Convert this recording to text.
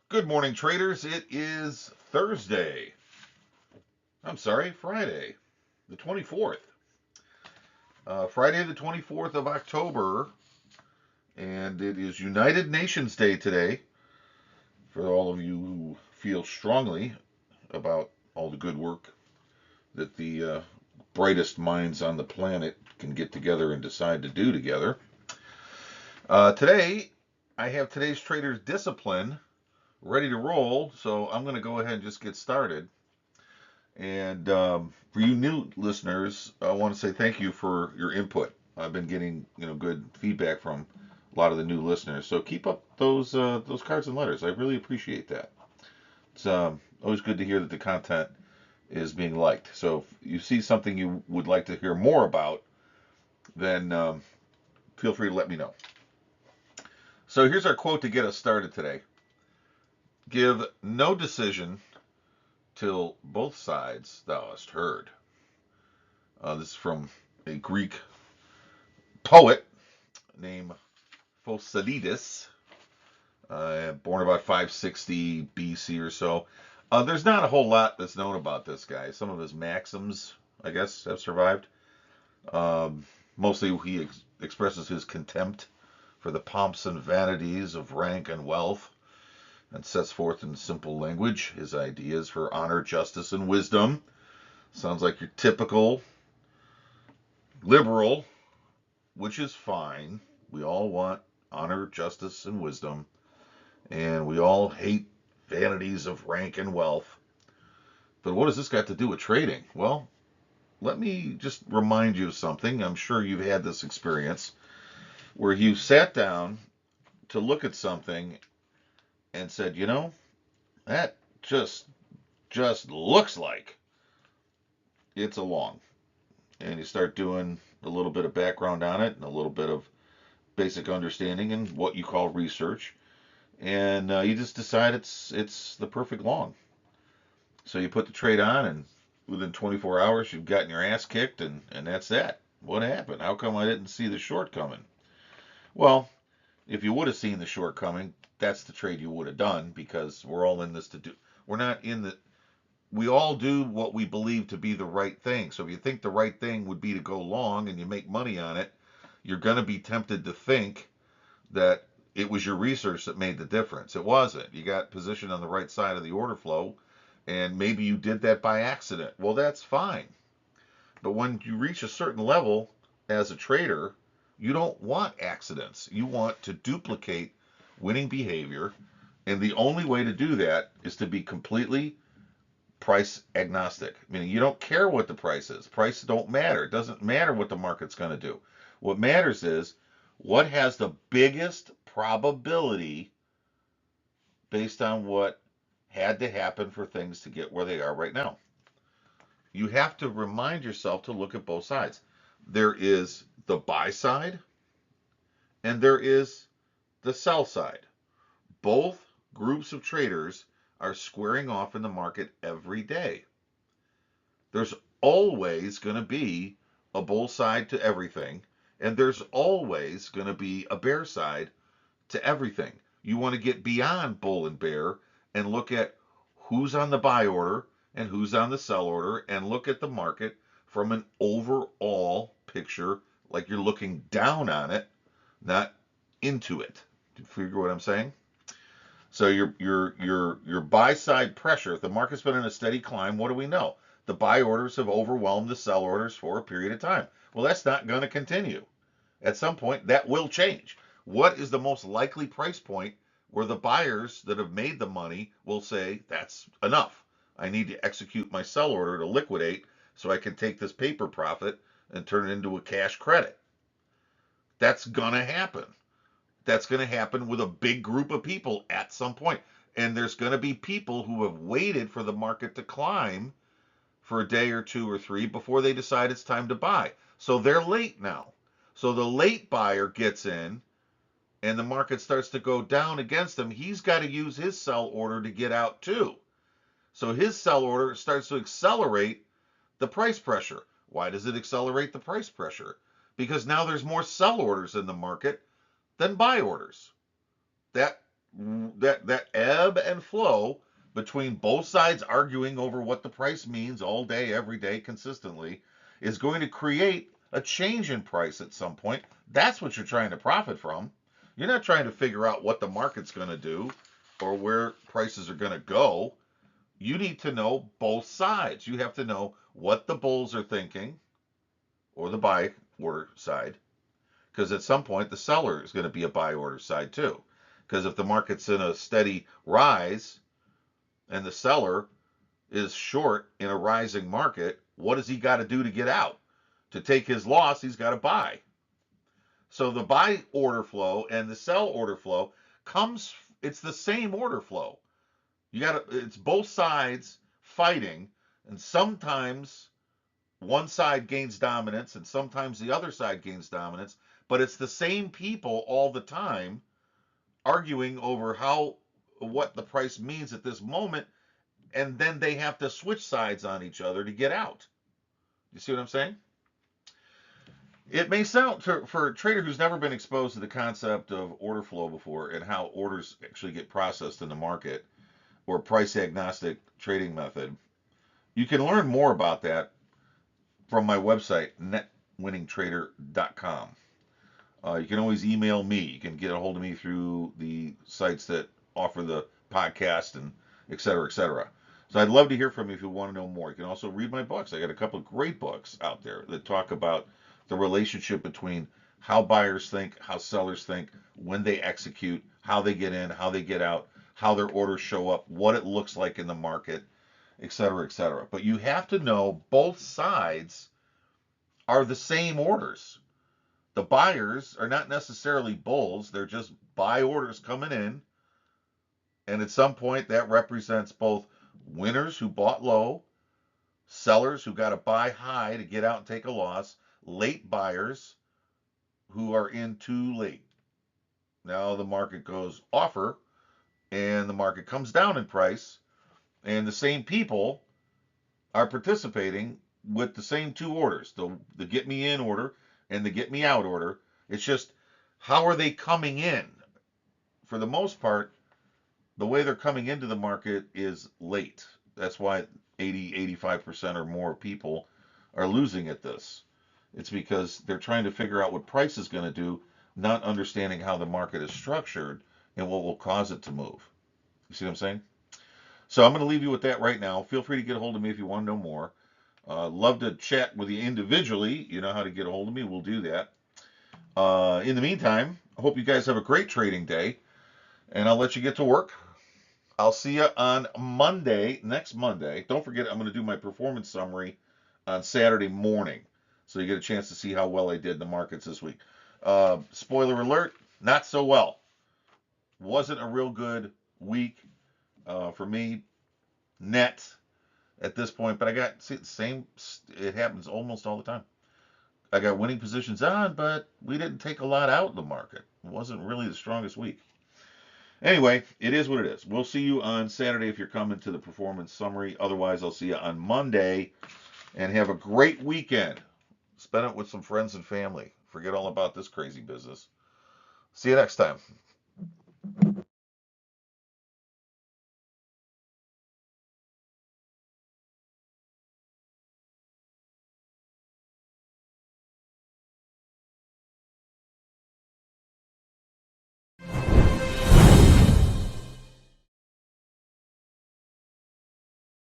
Good morning, traders. It is Thursday. Friday, the 24th. Friday, the 24th of October, and it is United Nations Day today. For all of you who feel strongly about all the good work that the brightest minds on the planet can get together and decide to do together. Today, I have today's Trader's Discipline ready to roll, so I'm going to go ahead and just get started. And for you new listeners, I want to say thank you for your input. I've been getting good feedback from a lot of the new listeners. So keep up those cards and letters. I really appreciate that. It's always good to hear that the content is being liked. So if you see something you would like to hear more about, then feel free to let me know. So here's our quote to get us started today. Give no decision till both sides thou hast heard. This is from a Greek poet named Thucydides, born about 560 BC or so. There's not a whole lot that's known about this guy. Some of his maxims, I guess, have survived. Mostly he expresses his contempt for the pomps and vanities of rank and wealth and sets forth in simple language his ideas for honor, justice, and wisdom. Sounds like your typical liberal, which is fine. We all want honor, justice, and wisdom, and we all hate vanities of rank and wealth. But what does this got to do with trading? Well, let me just remind you of something. I'm sure you've had this experience where you sat down to look at something and said, that just looks like it's a long. And you start doing a little bit of background on it and a little bit of basic understanding and what you call research, and you just decide it's the perfect long. So you put the trade on, and within 24 hours you've gotten your ass kicked, and that's that. What happened? How come I didn't see the short coming? Well, if you would have seen the short coming, that's the trade you would have done, because we're all in this to do. We're not in the. We all do what we believe to be the right thing. So if you think the right thing would be to go long and you make money on it, you're going to be tempted to think that it was your research that made the difference. It wasn't. You got positioned on the right side of the order flow, and maybe you did that by accident. Well, that's fine. But when you reach a certain level as a trader, you don't want accidents. You want to duplicate winning behavior, and the only way to do that is to be completely price agnostic, meaning you don't care what the price is. Price don't matter. It doesn't matter what the market's going to do. What matters is what has the biggest probability based on what had to happen for things to get where they are right now. You have to remind yourself to look at both sides. There is the buy side and there is the sell side. Both groups of traders are squaring off in the market every day. There's always going to be a bull side to everything, and there's always going to be a bear side to everything. You want to get beyond bull and bear and look at who's on the buy order and who's on the sell order, and look at the market from an overall picture, like you're looking down on it, not into it. Do you figure what I'm saying? So your buy side pressure, if the market's been in a steady climb, what do we know? The buy orders have overwhelmed the sell orders for a period of time. Well, that's not going to continue. At some point, that will change. What is the most likely price point where the buyers that have made the money will say, that's enough? I need to execute my sell order to liquidate so I can take this paper profit and turn it into a cash credit. That's going to happen. That's going to happen with a big group of people at some point. And there's going to be people who have waited for the market to climb for a day or two or three before they decide it's time to buy. So they're late now. So the late buyer gets in and the market starts to go down against him. He's got to use his sell order to get out too. So his sell order starts to accelerate the price pressure. Why does it accelerate the price pressure? Because now there's more sell orders in the market than buy orders. That that ebb and flow between both sides arguing over what the price means all day, every day, consistently, is going to create a change in price at some point. That's what you're trying to profit from. You're not trying to figure out what the market's going to do or where prices are going to go. You need to know both sides. You have to know what the bulls are thinking, or the buy order side, because at some point the seller is going to be a buy order side too. Because if the market's in a steady rise and the seller is short in a rising market, what does he got to do to get out? To take his loss, he's got to buy. So the buy order flow and the sell order flow comes, it's the same order flow. It's both sides fighting, and sometimes one side gains dominance and sometimes the other side gains dominance, but it's the same people all the time arguing over what the price means at this moment, and then they have to switch sides on each other to get out. You see what I'm saying? It may sound, for a trader who's never been exposed to the concept of order flow before and how orders actually get processed in the market, or price agnostic trading method, you can learn more about that from my website, netwinningtrader.com. You can always email me. You can get a hold of me through the sites that offer the podcast and et cetera, et cetera. So I'd love to hear from you if you want to know more. You can also read my books. I got a couple of great books out there that talk about the relationship between how buyers think, how sellers think, when they execute, how they get in, how they get out, how their orders show up, what it looks like in the market, et cetera, et cetera. But you have to know both sides are the same orders. The buyers are not necessarily bulls, they're just buy orders coming in. And at some point, that represents both winners who bought low, sellers who got to buy high to get out and take a loss, late buyers who are in too late. Now the market goes offer and the market comes down in price, and the same people are participating with the same two orders, the get me in order and the get me out order. It's just, how are they coming in? For the most part, the way they're coming into the market is late. That's why 85% or more people are losing at this. It's because they're trying to figure out what price is going to do, not understanding how the market is structured and what will cause it to move. You see what I'm saying? So I'm going to leave you with that right now. Feel free to get a hold of me if you want to know more. Love to chat with you individually. You know how to get a hold of me. We'll do that. In the meantime, I hope you guys have a great trading day, and I'll let you get to work. I'll see you on Monday, next Monday. Don't forget, I'm going to do my performance summary on Saturday morning, so you get a chance to see how well I did in the markets this week. Spoiler alert, not so well. Wasn't a real good week for me, net, at this point, but I got, see, the same, it happens almost all the time. I got winning positions on, but we didn't take a lot out in the market. It wasn't really the strongest week. Anyway, it is what it is. We'll see you on Saturday if you're coming to the performance summary. Otherwise, I'll see you on Monday, and have a great weekend. Spend it with some friends and family. Forget all about this crazy business. See you next time.